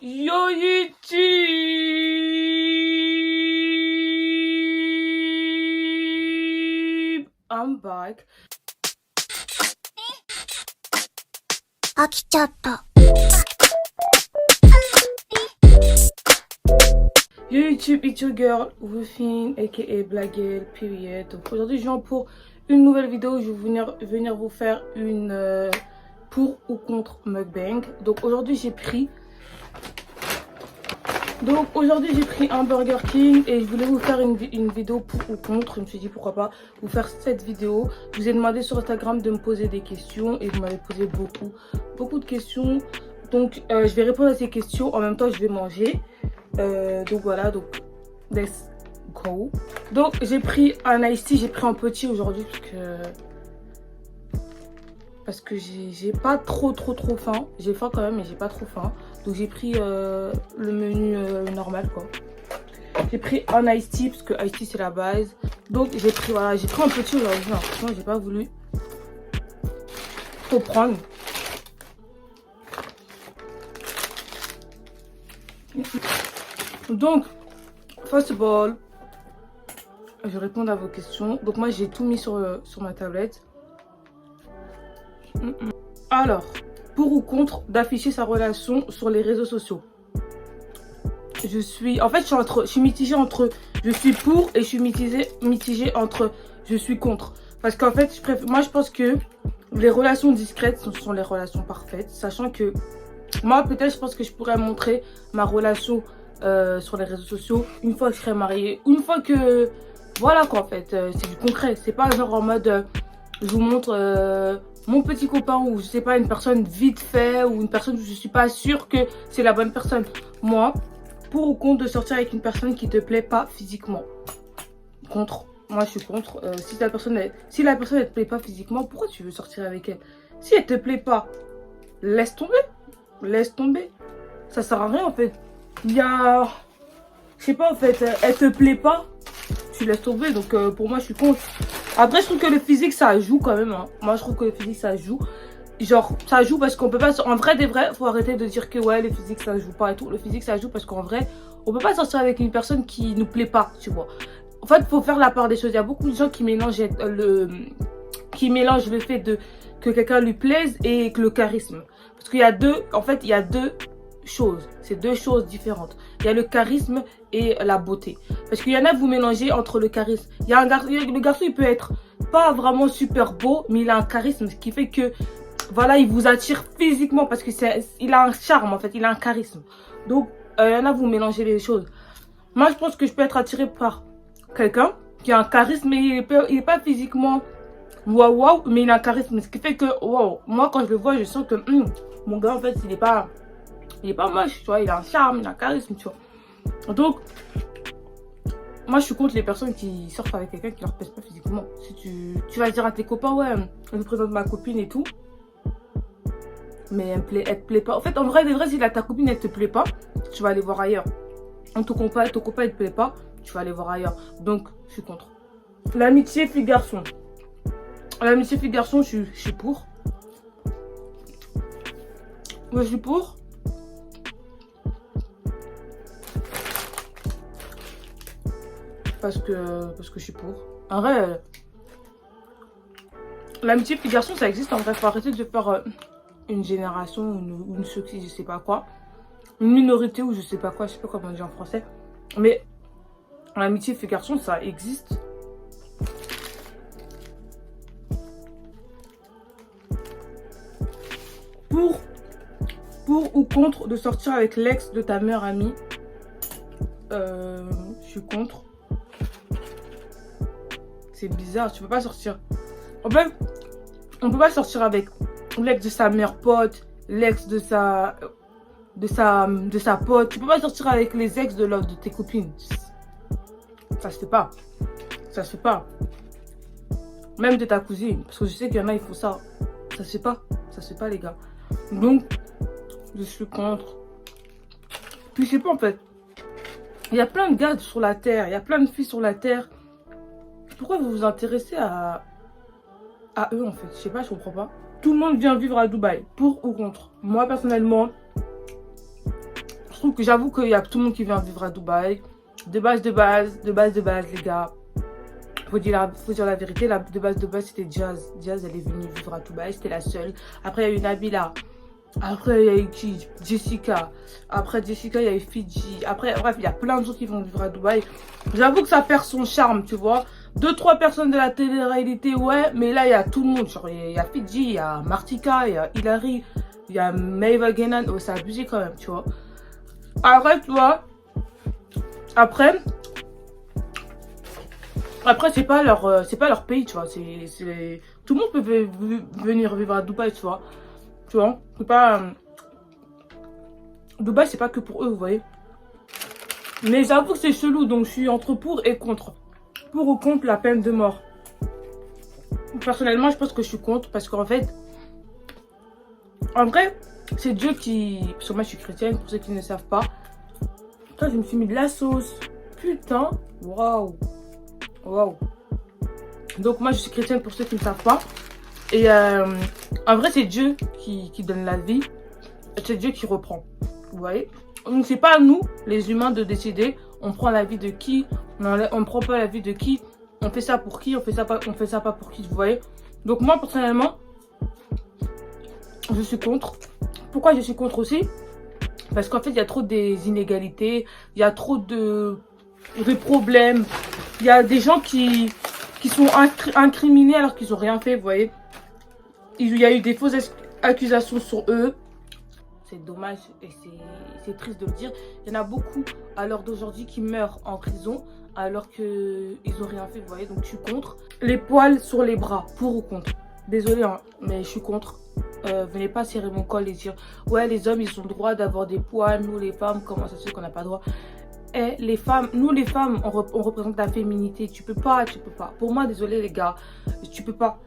Yo YouTube! I'm back. 飽きちゃった。 Yo YouTube, it's your girl, Rufine, aka Blaguel, period. Donc aujourd'hui je viens pour une nouvelle vidéo, je vais venir vous faire une pour ou contre mukbang. Donc aujourd'hui j'ai pris un Burger King et je voulais vous faire une vidéo pour ou contre. Je me suis dit pourquoi pas vous faire cette vidéo. Je vous ai demandé sur Instagram de me poser des questions et vous m'avez posé beaucoup de questions. Donc je vais répondre à ces questions, en même temps je vais manger. Donc voilà, donc let's go. Donc j'ai pris un iced tea, j'ai pris un petit aujourd'hui parce que j'ai pas trop faim. J'ai faim quand même mais j'ai pas trop faim. Donc j'ai pris le menu normal quoi. J'ai pris un iced tea parce que iced tea c'est la base. Donc j'ai pris un petit aujourd'hui. Franchement j'ai pas voulu trop prendre. Donc, first of all, je vais répondre à vos questions. Donc moi, j'ai tout mis sur ma tablette. Alors, pour ou contre d'afficher sa relation sur les réseaux sociaux? Je suis mitigée entre je suis pour et je suis mitigée entre je suis contre. Parce qu'en fait, moi, je pense que les relations discrètes sont les relations parfaites. Sachant que moi, peut-être, je pense que je pourrais montrer ma relation sur les réseaux sociaux une fois que je serai mariée, une fois que voilà quoi en fait, c'est du concret, c'est pas genre en mode je vous montre mon petit copain ou je sais pas une personne vite fait ou une personne où je suis pas sûre que c'est la bonne personne. Moi, pour ou contre de sortir avec une personne qui te plaît pas physiquement? Contre. Moi je suis contre. Si la personne elle te plaît pas physiquement, pourquoi tu veux sortir avec elle? Si elle te plaît pas, laisse tomber, ça sert à rien en fait. Il y a, je sais pas en fait, elle te plaît pas, tu laisses tomber. Donc pour moi je suis contre. Après je trouve que le physique ça joue quand même hein. Moi je trouve que le physique ça joue. Genre ça joue parce qu'on peut pas, en vrai des vrais, faut arrêter de dire que ouais le physique ça joue pas et tout. Le physique ça joue parce qu'en vrai on peut pas sortir avec une personne qui nous plaît pas, tu vois. En fait faut faire la part des choses. Il y a beaucoup de gens qui mélangent le fait que quelqu'un lui plaise et que le charisme. Parce qu'il y a deux choses. C'est deux choses différentes. Il y a le charisme et la beauté. Parce qu'il y en a, vous mélangez entre le charisme. Le garçon, il peut être pas vraiment super beau, mais il a un charisme, ce qui fait que, voilà, il vous attire physiquement parce que il a un charme, en fait, il a un charisme. Donc, il y en a, vous mélangez les choses. Moi, je pense que je peux être attirée par quelqu'un qui a un charisme, mais il est pas physiquement waouh, mais il a un charisme. Ce qui fait que, waouh, moi, quand je le vois, je sens que, mon gars, en fait, il est pas moche, tu vois, il a un charme, il a un charisme, tu vois. Donc, moi je suis contre les personnes qui sortent avec quelqu'un qui leur plaise pas physiquement. Si tu vas dire à tes copains, ouais, je vous présente ma copine et tout, mais elle te plaît pas. En fait, en vrai, si ta copine elle te plaît pas, tu vas aller voir ailleurs. Ton copain il te plaît pas, tu vas aller voir ailleurs. Donc, je suis contre. L'amitié fille-garçon. L'amitié fille-garçon, je suis pour. Moi, je suis pour. Parce que je suis pour. En vrai, l'amitié fille-garçon, ça existe. En vrai, faut arrêter de faire une génération, une je sais pas quoi. Une minorité ou je sais pas quoi, je sais pas comment on dit en français. Mais l'amitié fille-garçon, ça existe. Pour ou contre de sortir avec l'ex de ta meilleure amie? Je suis contre. C'est bizarre, tu peux pas sortir. En fait, on peut pas sortir avec l'ex de sa meilleure pote, l'ex de sa pote. Tu peux pas sortir avec les ex de tes copines. Ça se fait pas. Ça se fait pas. Même de ta cousine. Parce que je sais qu'il y en a, ils font ça. Ça se fait pas. Ça se fait pas, les gars. Donc, je suis contre. Puis je sais pas en fait. Il y a plein de gars sur la terre. Il y a plein de filles sur la terre. Pourquoi vous vous intéressez à eux en fait? Je sais pas, je comprends pas. Tout le monde vient vivre à Dubaï. Pour ou contre? Moi personnellement, je trouve que j'avoue qu'il y a tout le monde qui vient vivre à Dubaï. De base, les gars. Faut dire la vérité, de base, c'était Jazz. Jazz, elle est venue vivre à Dubaï, c'était la seule. Après, il y a eu Nabila. Après, il y a eu qui? Jessica. Après Jessica, il y a eu Fidji. Après, bref, il y a plein de gens qui vont vivre à Dubaï. J'avoue que ça perd son charme, tu vois. 2-3 personnes de la télé-réalité, ouais. Mais là, il y a tout le monde. Genre, il y a Fidji, il y a Martika, il y a Hilary, il y a Maeva Genan. Oh, c'est abusé quand même, tu vois. Après, tu vois. Après, c'est pas leur pays, tu vois. Tout le monde peut venir vivre à Dubaï, tu vois. Tu vois, c'est pas... Dubaï, c'est pas que pour eux, vous voyez. Mais j'avoue que c'est chelou, donc je suis entre pour et contre. Pour ou contre la peine de mort. Personnellement, je pense que je suis contre, parce qu'en fait... En vrai, c'est Dieu qui... Parce que moi, je suis chrétienne, pour ceux qui ne savent pas. Putain, je me suis mis de la sauce. Putain, waouh. Waouh. Donc moi, je suis chrétienne, pour ceux qui ne savent pas. Et en vrai, c'est Dieu qui donne la vie. C'est Dieu qui reprend. Vous voyez? Donc, c'est pas à nous, les humains, de décider. On prend la vie de qui, on prend pas la vie de qui. On fait ça pour qui, on fait ça pas pour qui, vous voyez? Donc, moi, personnellement, je suis contre. Pourquoi je suis contre aussi? Parce qu'en fait, il y a trop des inégalités. Il y a trop de problèmes. Il y a des gens qui sont incriminés alors qu'ils n'ont rien fait, vous voyez? Il y a eu des fausses accusations sur eux. C'est dommage et c'est triste de le dire. Il y en a beaucoup à l'heure d'aujourd'hui qui meurent en prison alors qu'ils n'ont rien fait, vous voyez. Donc je suis contre. Les poils sur les bras, pour ou contre? Désolée, hein, mais je suis contre. Venez pas serrer mon col et dire ouais, les hommes ils ont le droit d'avoir des poils, nous les femmes, comment ça se fait qu'on n'a pas le droit? Et les femmes, nous les femmes, on représente la féminité. Tu peux pas. Pour moi, désolé les gars, tu peux pas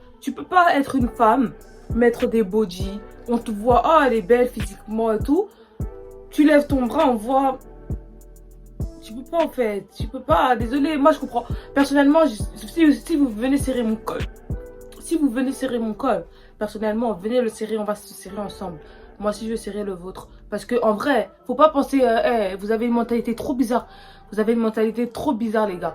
être une femme, mettre des body, on te voit, oh elle est belle physiquement et tout. Tu lèves ton bras, on voit. Tu peux pas en fait, tu peux pas. Désolé, moi je comprends. Personnellement, si vous venez serrer mon col, personnellement, venez le serrer, on va se serrer ensemble. Moi, si je vais serrer le vôtre. Parce que en vrai, faut pas penser, vous avez une mentalité trop bizarre. Vous avez une mentalité trop bizarre, les gars.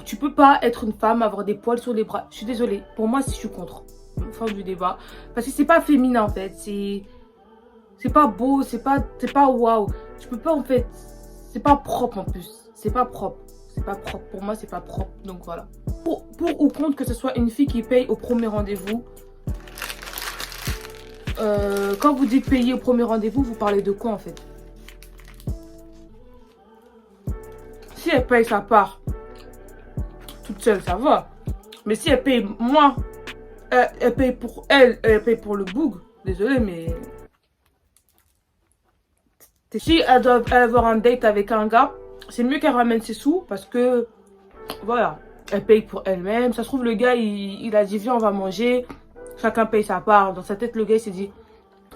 Tu peux pas être une femme, avoir des poils sur les bras. Je suis désolée. Pour moi, si je suis contre. Fin du débat. Parce que c'est pas féminin, en fait. C'est pas beau, c'est pas waouh. Tu peux pas, en fait. C'est pas propre, en plus. C'est pas propre. Pour moi, c'est pas propre. Donc, voilà. Pour ou contre que ce soit une fille qui paye au premier rendez-vous. Quand vous dites payer au premier rendez-vous, vous parlez de quoi en fait? Si elle paye sa part toute seule, ça va. Mais si elle paye moi, elle paye pour elle paye pour le boug. Désolée, mais si elle doit avoir un date avec un gars, c'est mieux qu'elle ramène ses sous parce que voilà, elle paye pour elle-même. Ça se trouve le gars il a dit viens on va manger. Chacun paye sa part. Dans sa tête, le gars, il s'est dit,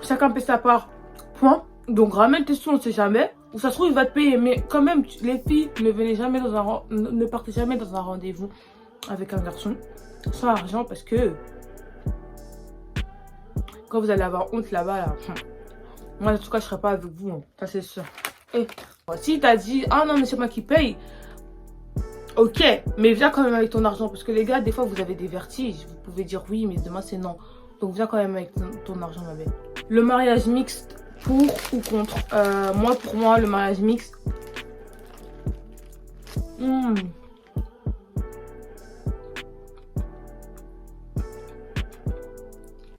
chacun paye sa part. Point. Donc, ramène tes sous, on ne sait jamais. Ou ça se trouve, il va te payer. Mais quand même, les filles, ne partez jamais dans un rendez-vous avec un garçon sans argent. Parce que quand vous allez avoir honte là-bas, là, moi, en tout cas, je ne serai pas avec vous. Hein. Ça, c'est sûr. Et si t'as dit, ah non, mais c'est moi qui paye. Ok, mais viens quand même avec ton argent. Parce que les gars, des fois, vous avez des vertiges. Vous pouvez dire oui, mais demain, c'est non. Donc, viens quand même avec ton argent, ma belle. Le mariage mixte, pour ou contre? Pour moi, le mariage mixte...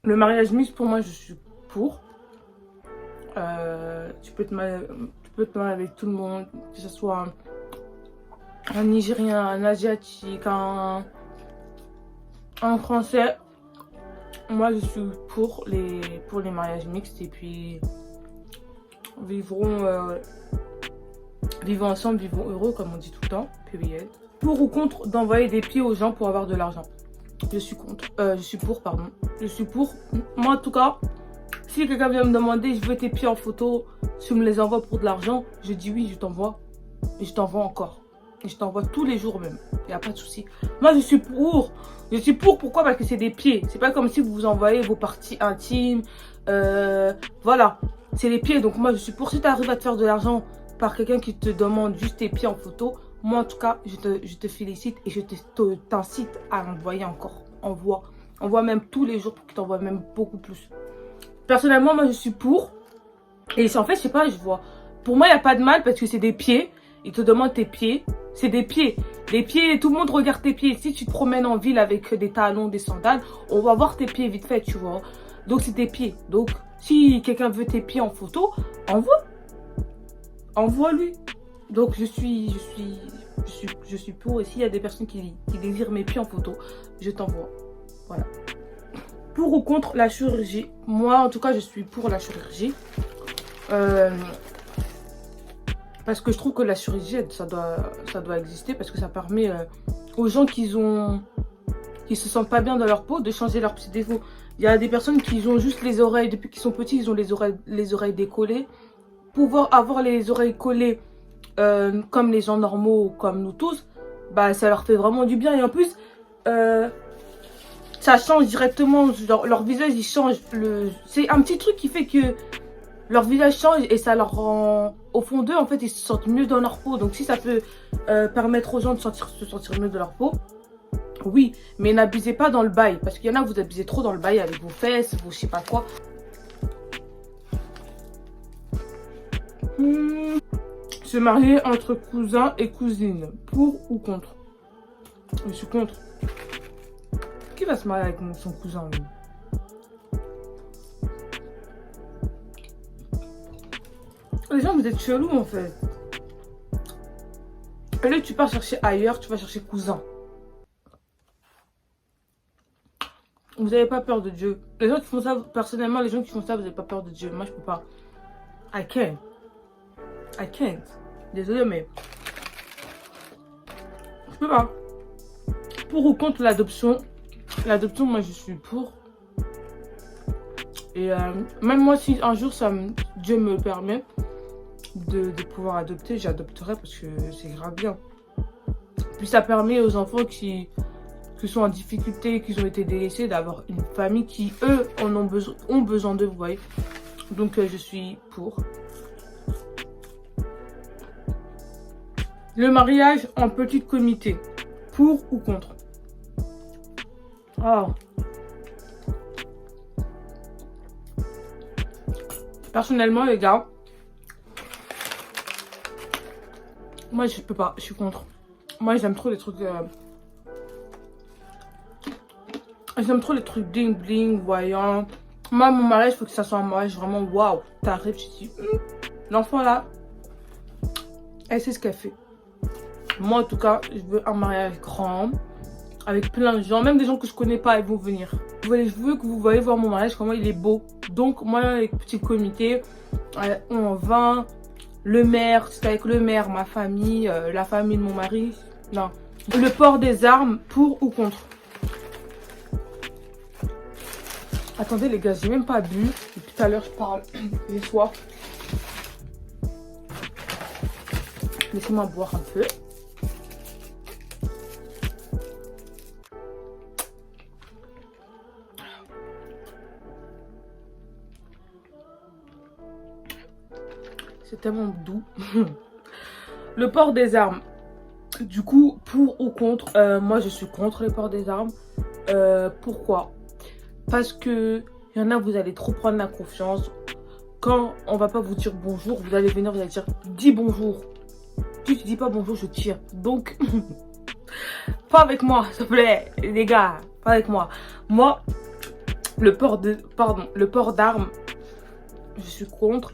Le mariage mixte, pour moi, je suis pour. Tu peux te marier avec tout le monde. Que ce soit un Nigérien, un Asiatique, un Français. Moi, je suis pour les mariages mixtes. Et puis, vivons ensemble, vivons heureux, comme on dit tout le temps. Pour ou contre d'envoyer des pieds aux gens pour avoir de l'argent? Je suis contre. Je suis pour, pardon. Je suis pour. Moi, en tout cas, si quelqu'un vient me demander, je veux tes pieds en photo, tu me les envoies pour de l'argent, je dis oui, je t'envoie. Et je t'envoie encore. Et je t'envoie tous les jours même. Il n'y a pas de souci. Moi, je suis pour. Je suis pour. Pourquoi? Parce que c'est des pieds. C'est pas comme si vous vous envoyez vos parties intimes. Voilà. c'est les pieds. Donc moi, je suis pour. Si tu arrives à te faire de l'argent par quelqu'un qui te demande juste tes pieds en photo, moi, en tout cas, je te félicite et je t'incite à envoyer encore. Envoie même tous les jours pour qu'il t'envoie même beaucoup plus. Personnellement, moi, je suis pour. Et en fait, je sais pas, je vois. Pour moi, il n'y a pas de mal parce que c'est des pieds. Ils te demandent tes pieds. C'est des pieds. Les pieds, tout le monde regarde tes pieds. Si tu te promènes en ville avec des talons, des sandales, on va voir tes pieds vite fait, tu vois. Donc, c'est tes pieds. Donc, si quelqu'un veut tes pieds en photo, envoie-lui. Donc, je suis pour. Et s'il y a des personnes qui désirent mes pieds en photo, je t'envoie. Voilà. Pour ou contre la chirurgie? Moi, en tout cas, je suis pour la chirurgie. Parce que je trouve que la chirurgie, ça doit exister. Parce que ça permet aux gens qui se sentent pas bien dans leur peau de changer leurs petits défauts. Il y a des personnes qui ont juste les oreilles, depuis qu'ils sont petits, ils ont les oreilles décollées. Pouvoir avoir les oreilles collées comme les gens normaux, comme nous tous, bah ça leur fait vraiment du bien. Et en plus, ça change directement, leur visage il change. C'est un petit truc qui fait que leur visage change et ça leur rend, au fond d'eux, en fait, ils se sentent mieux dans leur peau. Donc si ça peut permettre aux gens de se sentir mieux dans leur peau, oui, mais n'abusez pas dans le bail. Parce qu'il y en a, vous abusez trop dans le bail avec vos fesses, vos je sais pas quoi. Se marier entre cousins et cousines, pour ou contre? Je suis contre. Qui va se marier avec son cousin, lui? Les gens, vous êtes chelous en fait. Et là, tu pars chercher ailleurs, tu vas chercher cousin. Vous n'avez pas peur de Dieu. Les gens qui font ça, personnellement, les gens qui font ça, vous n'avez pas peur de Dieu. Moi, je peux pas. I can't. Désolée, mais je peux pas. Pour ou contre l'adoption? L'adoption, moi, je suis pour. Et même moi, si un jour, Dieu me permet de pouvoir adopter, j'adopterai parce que c'est grave bien. Puis ça permet aux enfants qui sont en difficulté, qui ont été délaissés, d'avoir une famille qui, eux, ont besoin d'eux, vous voyez. Donc, je suis pour. Le mariage en petit comité, pour ou contre? Oh. Personnellement, les gars, moi, je peux pas, je suis contre. Moi, j'aime trop les trucs... J'aime trop les trucs bling bling, voyant. Moi, mon mariage, il faut que ça soit un mariage vraiment waouh. T'arrives, tu te dis, l'enfant là, elle sait ce qu'elle fait. Moi, en tout cas, je veux un mariage grand, avec plein de gens, même des gens que je connais pas, ils vont venir. Je veux que vous voyez voir mon mariage, comment il est beau. Donc, moi, avec petit comité, on va, le maire, c'est avec le maire, ma famille, la famille de mon mari. Non. Le port des armes, pour ou contre? Attendez les gars, j'ai même pas bu. Depuis tout à l'heure, je parle. J'ai soif. Laissez-moi boire un peu. C'est tellement doux. Le port des armes. Du coup, pour ou contre? Moi, je suis contre le port des armes. Pourquoi? Parce que il y en a, vous allez trop prendre la confiance. Quand on va pas vous dire bonjour, vous allez venir, vous allez dire dis bonjour. Si tu dis pas bonjour, je tire. Donc, pas avec moi, s'il te plaît, les gars. Pas avec moi. Moi, le port d'armes, je suis contre.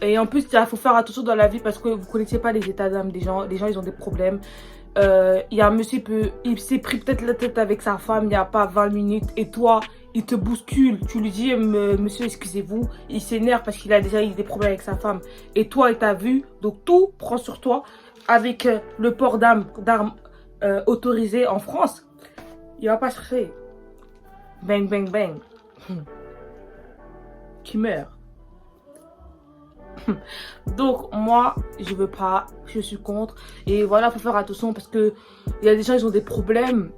Et en plus, il faut faire attention dans la vie parce que vous ne connaissez pas les états d'âme des gens. Les gens, ils ont des problèmes. Il y a un monsieur, il s'est pris peut-être la tête avec sa femme il n'y a pas 20 minutes. Et toi, il te bouscule. Tu lui dis, monsieur, excusez-vous. Il s'énerve parce qu'il a déjà eu des problèmes avec sa femme. Et toi, il t'a vu. Donc, tout prend sur toi. Avec le port d'armes autorisé en France, il va pas chercher. Bang, bang, bang. Qui meurt. Donc moi je veux pas, je suis contre. Et voilà, faut faire attention parce que il y a des gens, ils ont des problèmes.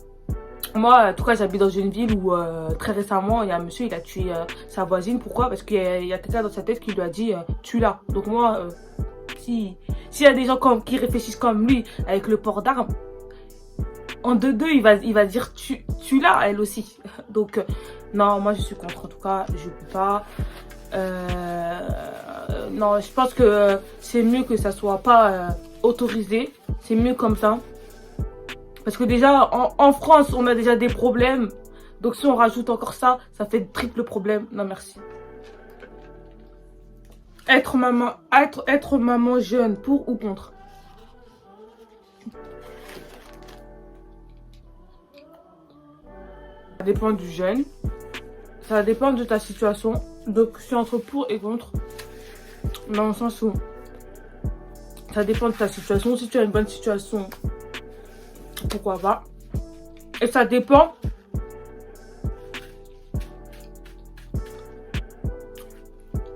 Moi, en tout cas, j'habite dans une ville où très récemment, il y a un monsieur, il a tué sa voisine. Pourquoi? Parce qu'il y a quelqu'un dans sa tête qui lui a dit tue-la. Donc moi, s'il y a des gens qui réfléchissent comme lui, avec le port d'armes, en deux, il va dire tue-la, elle aussi. Donc, non, moi je suis contre. En tout cas, je peux pas. Non, je pense que c'est mieux que ça soit pas autorisé. C'est mieux comme ça. Parce que déjà, en France, on a déjà des problèmes. Donc si on rajoute encore ça, ça fait triple problème. Non, merci. Être maman jeune, pour ou contre? Ça dépend du jeune. Ça dépend de ta situation. Donc je suis entre pour et contre. Dans le sens où ça dépend de ta situation. Si tu as une bonne situation, pourquoi pas. Et ça dépend.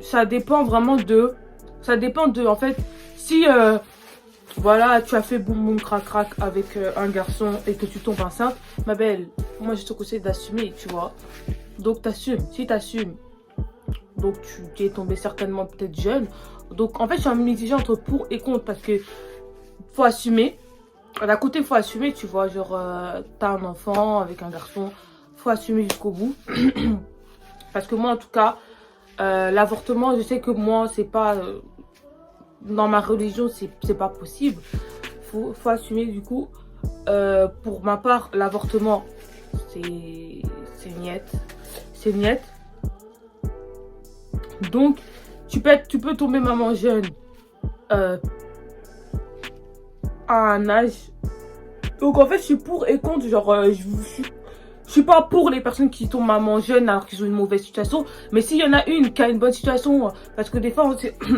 Ça dépend vraiment de. Ça dépend de. En fait, si voilà, tu as fait boum boum crac crac avec un garçon et que tu tombes enceinte, ma belle, moi je te conseille d'assumer, tu vois. Donc t'assumes. Si t'assumes, donc tu es tombé certainement peut-être jeune. Donc en fait, je suis en mitigé entre pour et contre parce que faut assumer. D'un côté, faut assumer, tu vois, genre t'as un enfant avec un garçon, faut assumer jusqu'au bout. Parce que moi, en tout cas, l'avortement, je sais que moi, c'est pas dans ma religion, c'est pas possible. Faut assumer du coup. Pour ma part, l'avortement, c'est niette, c'est niette. Donc, tu peux tomber maman jeune à un âge. Donc en fait, je suis pour et contre. Genre, je suis pas pour les personnes qui tombent maman jeune alors qu'ils ont une mauvaise situation. Mais s'il y en a une qui a une bonne situation, parce que des fois,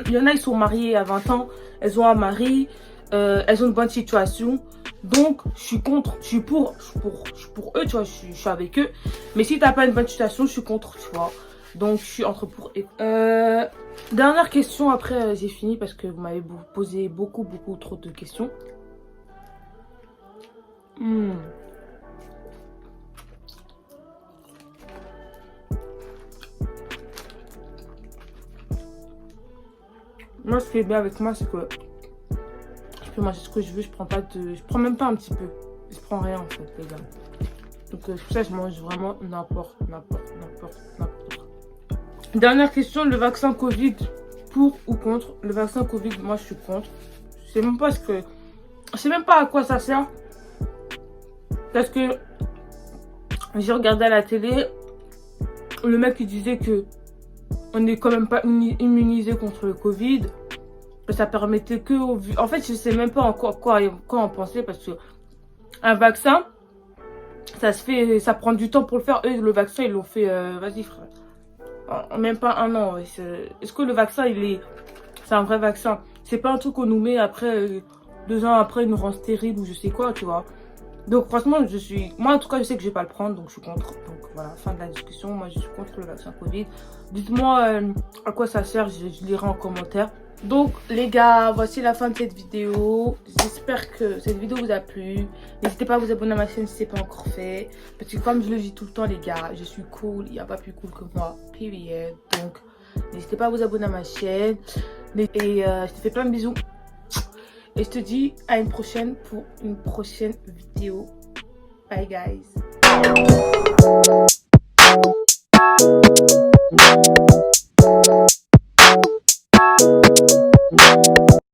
il y en a, ils sont mariés à 20 ans, elles ont un mari, elles ont une bonne situation. Donc, je suis contre, je suis pour eux, tu vois, je suis avec eux. Mais si t'as pas une bonne situation, je suis contre, tu vois. Donc, je suis entre pour et contre. Dernière question, après j'ai fini parce que vous m'avez posé beaucoup trop de questions. Moi, ce qui est bien avec moi, c'est que je peux manger ce que je veux. Je prends même pas un petit peu. Je prends rien en fait, les gars. Donc c'est pour ça que je mange vraiment n'importe. Dernière question, le vaccin Covid, pour ou contre? Le vaccin Covid, moi je suis contre. Je sais même pas je sais même pas à quoi ça sert. Parce que j'ai regardé à la télé, le mec il disait que on n'est quand même pas immunisé contre le Covid. Ça permettait que... En fait, je sais même pas encore quoi en penser parce que un vaccin, ça prend du temps pour le faire. Eux, le vaccin, ils l'ont fait... vas-y, frère. En même pas un an. Ouais. Est-ce que le vaccin, c'est un vrai vaccin? C'est pas un truc qu'on nous met après... 2 ans après, il nous rend stérile ou je sais quoi, tu vois. Donc franchement, moi en tout cas, je sais que je vais pas le prendre, donc je suis contre. Donc voilà, fin de la discussion. Moi, je suis contre le vaccin Covid. Dites-moi à quoi ça sert, je lirai en commentaire. Donc les gars, voici la fin de cette vidéo. J'espère que cette vidéo vous a plu. N'hésitez pas à vous abonner à ma chaîne si ce n'est pas encore fait. Parce que comme je le dis tout le temps les gars, je suis cool. Il n'y a pas plus cool que moi. Period. Donc n'hésitez pas à vous abonner à ma chaîne. Et je te fais plein de bisous. Et je te dis à une prochaine pour une prochaine vidéo. Bye guys.